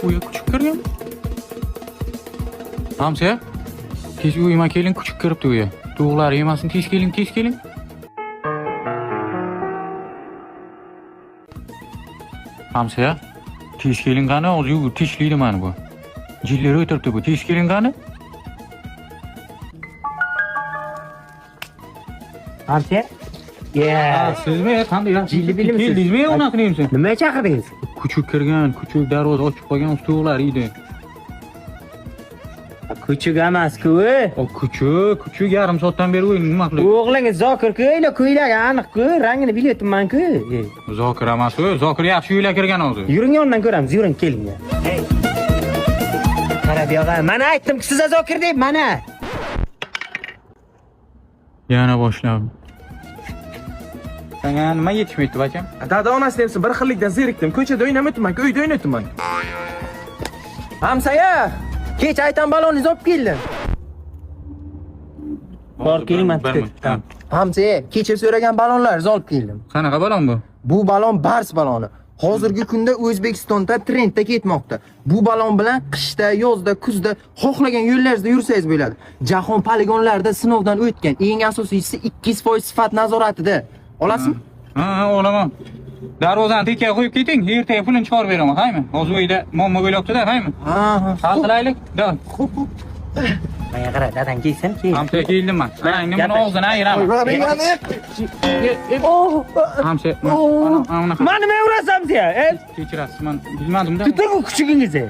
Uya küçük kirgan. Hamsa. Tez uyuma kelin küçük kiribdi uya. Tug'lar yemasin tez kelin. Hamsa. Tez kelin qani o'zi tishlaydi mana bu. Jillari o'tiribdi bu. Tez kelin qani? Hamsa? Sizmi? Qanday yaxshi Jilli bilimsiz. keldingizmi unaqa deyimsiz? Nima chaqirdingiz? Küçük kirgan, küçük darvoza ochib qolgan ustuvlar edi. Kuchuk emas-ku. O küçük yarim soatdan beri o'yin nima qiladi? O'g'lingiz Zokir-ku, ko'ylagi aniq-ku, rangini bilyapman-ku. Zokir emas u, Zokir yaxshi uylar kirgan o'zi. Yuring yondan ko'ramiz, yuring keling. Hey. Qarab yo'g'a, mana aytdim-ku siz Zokir deb, mana. Yana boshlab. Senga nima yetishmaydi bacham? Dada onasi debsi bir xillikdan zerikdim. Ko'chada o'ynamyapman, uyda o'ynayapman. Hamsaya, kech aytan baloningizni olib keldim. Bor keling, men Tamam. Hamsaya, kecha so'ragan balonlaringizni olib keldim. Qanaqa balon bu? Bu balon Bars baloni. Hozirgi kunda O'zbekistonda trendda ketmoqda. Bu balon bilan qishda, yozda, kuzda xohlagan yo'llaringizda yursangiz bo'ladi. Jahon poligonlarida sinovdan o'tgan. Eng asosiysi 200% sifat nazoratida. Olasizmi? Ha, olaman. Darvozani tekkaga qo'yib keting, ertaga pulini chiqarib beraman, haymi? Hozir uyda muammo bo'lyapti-da, haymi? Ha. Hal qilaylik. Da. Menga qara, dadang kelsin, keyin. Hamsa keldim men. Rangni buni og'zini ayiraman. Hamsa, mana Mana nima urasam sen? kechirasiz, men bilmadim-da. Tuting kuchugingizni.